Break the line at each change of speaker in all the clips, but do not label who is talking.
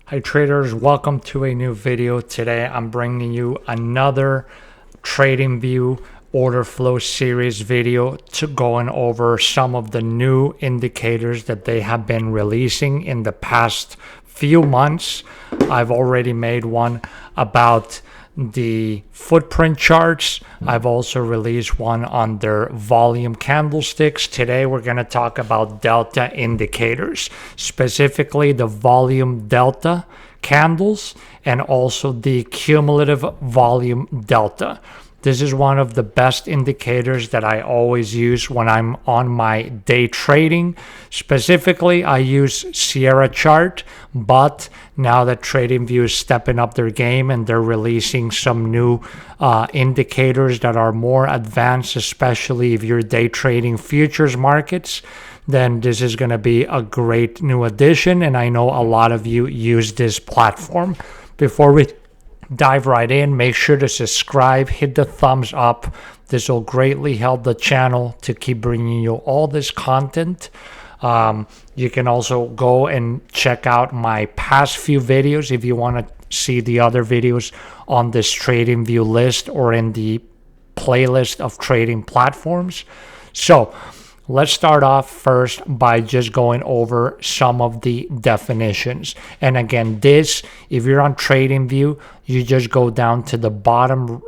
Hi traders, welcome to a new video. Today I'm bringing you another TradingView order flow series video to going over some of the new indicators that they have been releasing in the past few months. I've already made one about the footprint charts. I've also released one on their volume candlesticks. Today we're going to talk about delta indicators, specifically the volume delta candles and also the cumulative volume delta. This is one of the best indicators that I always use when I'm on my day trading. Specifically, I use Sierra chart, but now that TradingView is stepping up their game and they're releasing some new indicators that are more advanced, especially if you're day trading futures markets, then this is going to be a great new addition. And I know a lot of you use this platform. Before we dive right in, make sure to subscribe, hit the thumbs up. This will greatly help the channel to keep bringing you all this content. You can also go and check out my past few videos if you want to see the other videos on this TradingView list or in the playlist of trading platforms. So let's start off first by just going over some of the definitions. And again, this, if you're on TradingView, you just go down to the bottom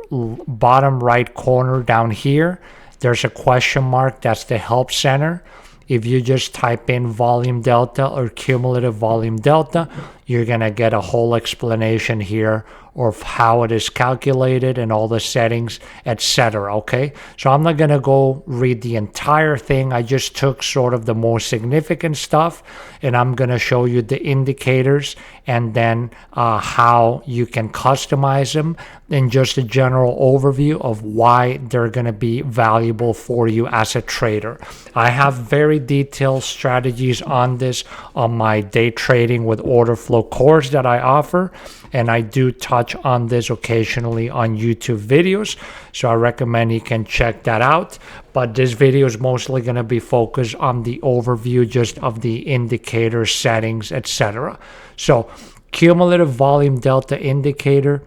right corner down here. There's a question mark. That's the help center. If you just type in volume delta or cumulative volume delta, you're going to get a whole explanation here of how it is calculated and all the settings, etc. Okay, so I'm not going to go read the entire thing. I just took sort of the more significant stuff, and I'm going to show you the indicators and then how you can customize them and just a general overview of why they're going to be valuable for you as a trader. I have very detailed strategies on this on my day trading with Orderflow course that I offer, and I do touch on this occasionally on YouTube videos, so I recommend you can check that out. But this video is mostly going to be focused on the overview just of the indicator settings, etc. So cumulative volume delta indicator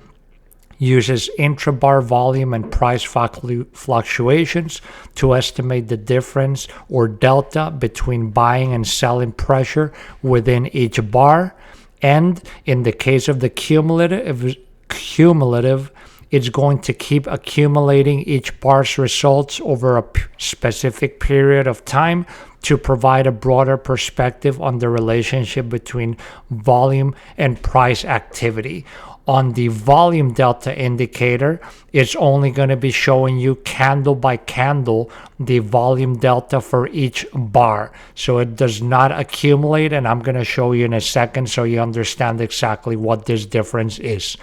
uses intrabar volume and price fluctuations to estimate the difference or delta between buying and selling pressure within each bar. And in the case of the cumulative, it's going to keep accumulating each bar's results over a specific period of time to provide a broader perspective on the relationship between volume and price activity. On the volume delta indicator, it's only going to be showing you candle by candle the volume delta for each bar. So it does not accumulate, and I'm going to show you in a second so you understand exactly what this difference is.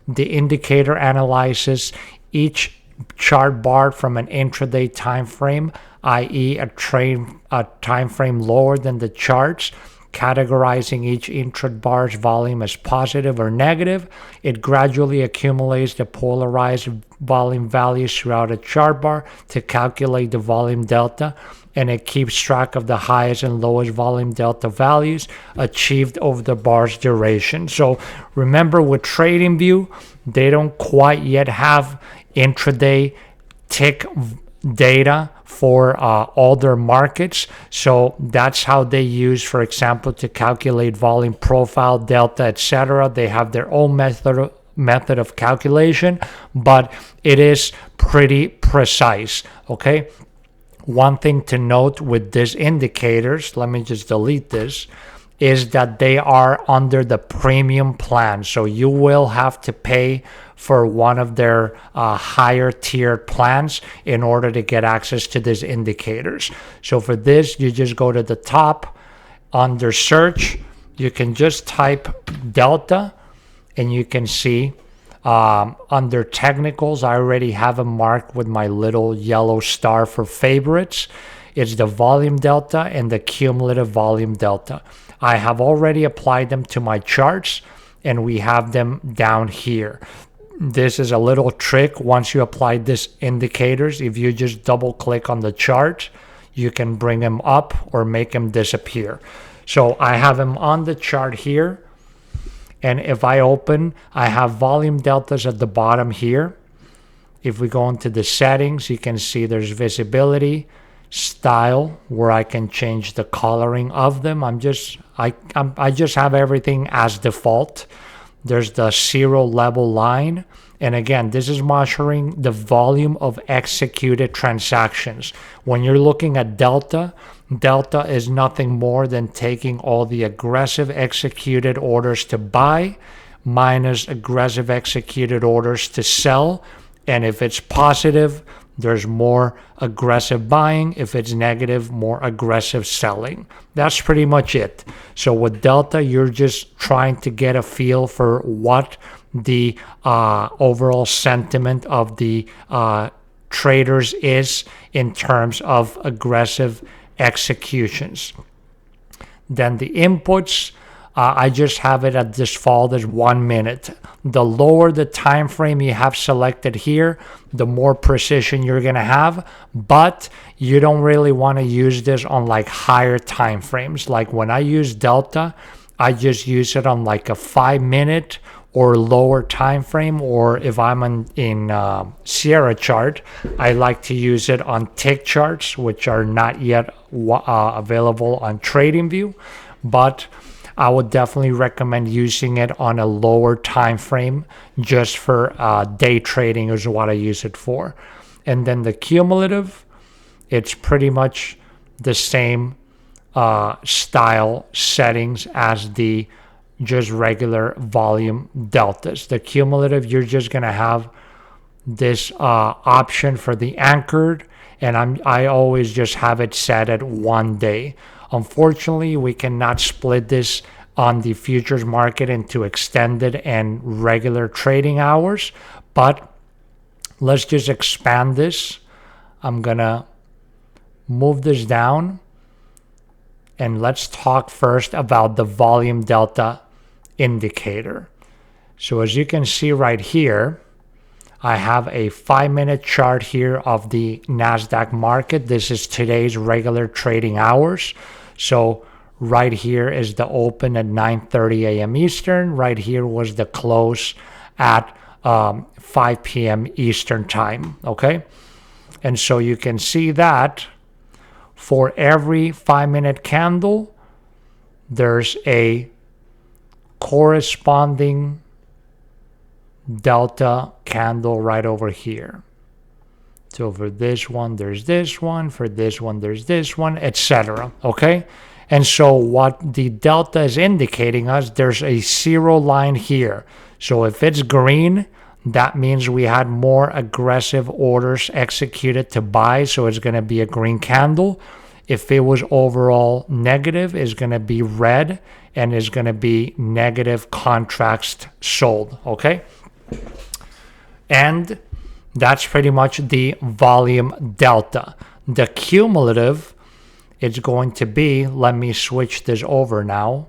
The indicator analyzes each chart bar from an intraday time frame, i.e. a time frame lower than the charts, categorizing each intrabar's volume as positive or negative. It gradually accumulates the polarized volume values throughout a chart bar to calculate the volume delta, and it keeps track of the highest and lowest volume delta values achieved over the bar's duration. So remember, with TradingView, they don't quite yet have intraday tick data for all their markets. So that's how they use, for example, to calculate volume profile, delta, etc. They have their own method of calculation, but it is pretty precise. Okay, one thing to note with these indicators, let me just delete this, is that they are under the premium plan. So you will have to pay for one of their higher tiered plans in order to get access to these indicators. So for this, you just go to the top under search. You can just type delta and you can see under technicals, I already have them marked with my little yellow star for favorites. It's the volume delta and the cumulative volume delta. I have already applied them to my charts, and we have them down here. This is a little trick. Once you apply these indicators, if you just double click on the chart, you can bring them up or make them disappear. So I have them on the chart here. And if I open, I have volume deltas at the bottom here. If we go into the settings, you can see there's visibility, style, where I can change the coloring of them. I just have everything as default. There's the 0 level line. And again, this is measuring the volume of executed transactions. When you're looking at delta, delta is nothing more than taking all the aggressive executed orders to buy minus aggressive executed orders to sell. And if it's positive, there's more aggressive buying. If it's negative, more aggressive selling. That's pretty much it. So with delta, you're just trying to get a feel for what the overall sentiment of the traders is in terms of aggressive executions. Then the inputs, I just have it at default as 1 minute. The lower the time frame you have selected here, the more precision you're going to have, but you don't really want to use this on like higher time frames. Like when I use delta, I just use it on like a 5 minute or lower time frame, or if I'm in Sierra chart, I like to use it on tick charts, which are not yet available on TradingView, but I would definitely recommend using it on a lower time frame just for day trading is what I use it for. And then the cumulative, it's pretty much the same style settings as the just regular volume deltas. The cumulative, you're just going to have this option for the anchored, and I always just have it set at 1 day. Unfortunately, we cannot split this on the futures market into extended and regular trading hours, but let's just expand this. I'm gonna move this down, and let's talk first about the volume delta indicator. So as you can see right here, I have a 5-minute chart here of the NASDAQ market. This is today's regular trading hours. So right here is the open at 9:30 a.m. Eastern. Right here was the close at 5 p.m. Eastern time, okay? And so you can see that for every 5-minute candle, there's a corresponding delta candle right over here. So for this one, there's this one. For this one, there's this one, etc. Okay? And so what the delta is indicating us, there's a 0 line here. So if it's green, that means we had more aggressive orders executed to buy. So it's going to be a green candle. If it was overall negative, it's going to be red and is going to be negative contracts sold. Okay? And that's pretty much the volume delta. The cumulative, it's going to be, let me switch this over now.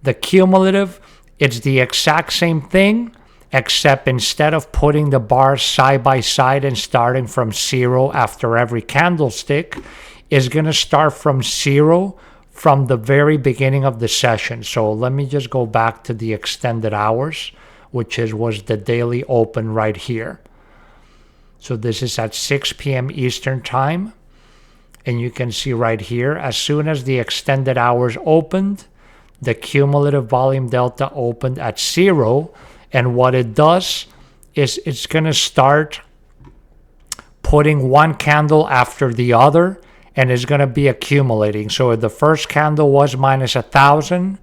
The cumulative, it's the exact same thing, except instead of putting the bars side by side and starting from 0 after every candlestick, is going to start from 0 from the very beginning of the session. So let me just go back to the extended hours, which was the daily open right here. So this is at 6 p.m. Eastern time. And you can see right here, as soon as the extended hours opened, the cumulative volume delta opened at 0. And what it does is it's going to start putting one candle after the other, and it's going to be accumulating. So if the first candle was minus 1,000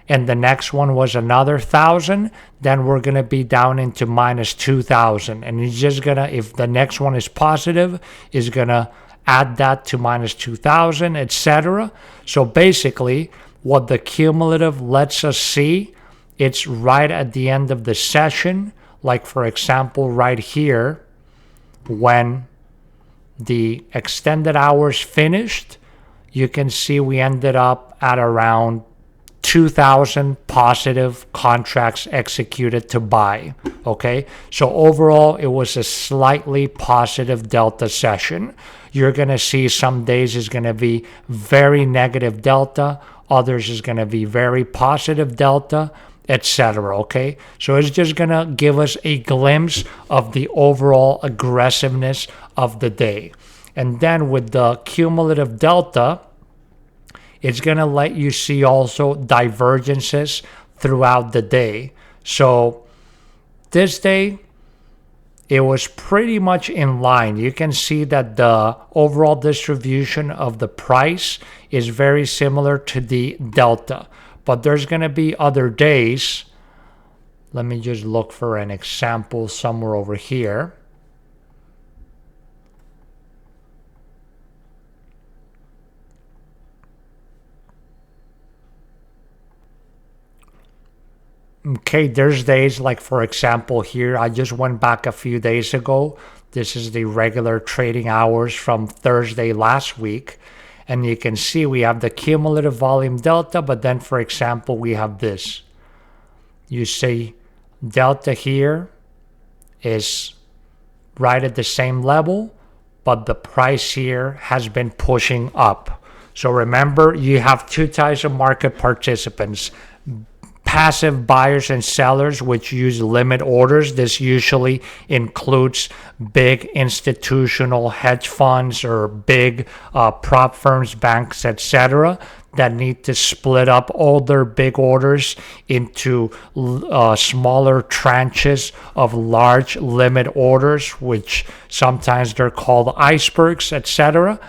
and the next one was another 1,000, then we're going to be down into minus 2,000. And it's just going to, if the next one is positive, is going to add that to minus 2,000, etc. So basically, what the cumulative lets us see, it's right at the end of the session. Like for example, right here, when the extended hours finished, you can see we ended up at around 2,000 positive contracts executed to buy. Okay, so overall it was a slightly positive delta session. You're going to see some days is going to be very negative delta, others is going to be very positive delta, etc. Okay, so it's just gonna give us a glimpse of the overall aggressiveness of the day. And then with the cumulative delta, it's gonna let you see also divergences throughout the day. So this day, it was pretty much in line. You can see that the overall distribution of the price is very similar to the delta. But there's going to be other days. Let me just look for an example somewhere over here. Okay, there's days like, for example, here, I just went back a few days ago. This is the regular trading hours from Thursday last week. And you can see we have the cumulative volume delta, but then, for example, we have this. You see delta here is right at the same level, but the price here has been pushing up. So remember, you have two types of market participants: passive buyers and sellers, which use limit orders. This usually includes big institutional hedge funds or big prop firms, banks, etc., that need to split up all their big orders into smaller tranches of large limit orders, which sometimes they're called icebergs, etc.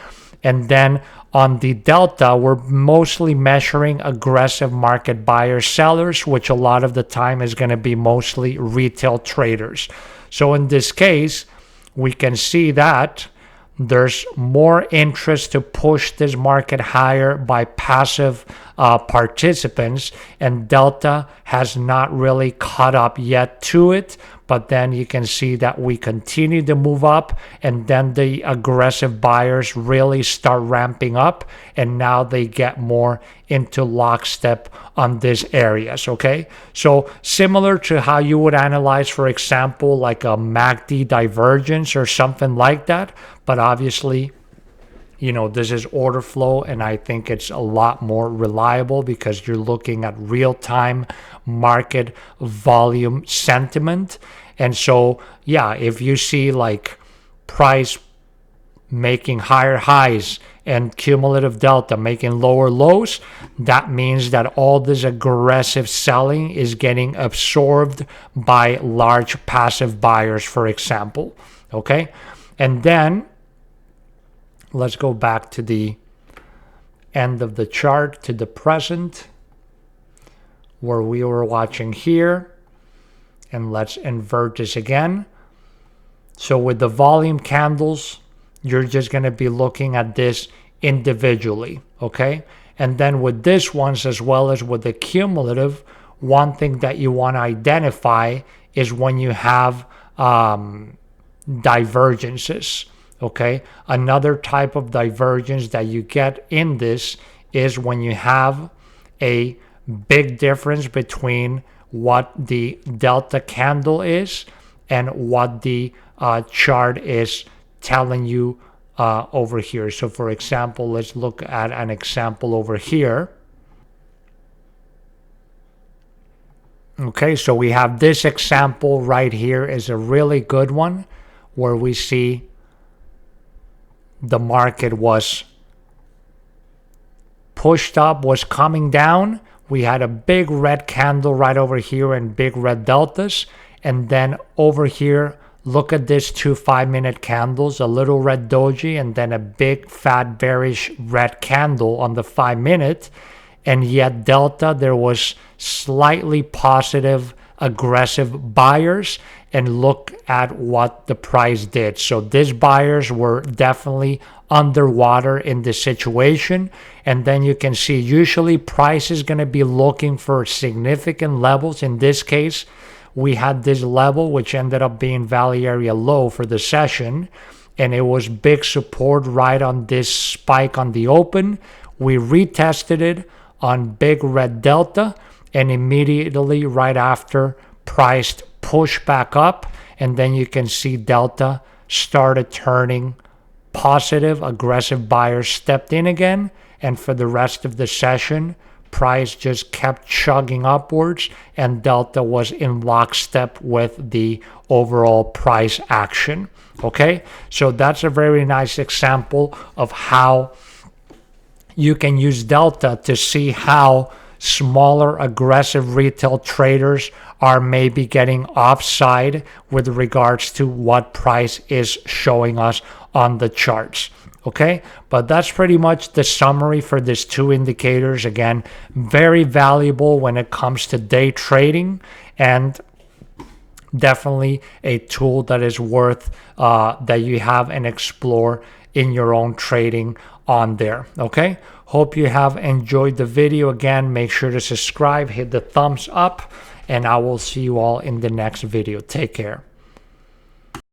And then on the delta, we're mostly measuring aggressive market buyers, sellers, which a lot of the time is going to be mostly retail traders. So in this case, we can see that there's more interest to push this market higher by passive participants, and delta has not really caught up yet to it. But then you can see that we continue to move up, and then the aggressive buyers really start ramping up, and now they get more into lockstep on these areas. Okay, so similar to how you would analyze, for example, like a MACD divergence or something like that, but obviously, you know, this is order flow, and I think it's a lot more reliable because you're looking at real-time market volume sentiment. And so, yeah, if you see like price making higher highs and cumulative delta making lower lows, that means that all this aggressive selling is getting absorbed by large passive buyers, for example. Okay, and then let's go back to the end of the chart, to the present, where we were watching here. And let's invert this again. So with the volume candles, you're just going to be looking at this individually, okay? And then with this ones, as well as with the cumulative, one thing that you want to identify is when you have divergences. Okay, another type of divergence that you get in this is when you have a big difference between what the delta candle is and what the chart is telling you over here. So for example, let's look at an example over here. Okay, so we have this example right here is a really good one, where we see the market was pushed up, was coming down. We had a big red candle right over here and big red deltas. And then over here, look at this 2 5-minute candles, a little red doji, and then a big fat bearish red candle on the 5-minute. And yet delta, there was slightly positive aggressive buyers, and look at what the price did. So these buyers were definitely underwater in this situation. And then you can see usually price is going to be looking for significant levels. In this case, we had this level which ended up being value area low for the session, and it was big support right on this spike on the open. We retested it on big red delta, and immediately right after, price pushed back up, and then you can see delta started turning positive. Aggressive buyers stepped in again, and for the rest of the session, price just kept chugging upwards and delta was in lockstep with the overall price action. Okay, so that's a very nice example of how you can use delta to see how smaller aggressive retail traders are maybe getting offside with regards to what price is showing us on the charts. Okay, but that's pretty much the summary for these two indicators. Again, very valuable when it comes to day trading, and definitely a tool that is worth that you have and explore in your own trading on there. Okay, hope you have enjoyed the video. Again, make sure to subscribe, hit the thumbs up, and I will see you all in the next video. Take care.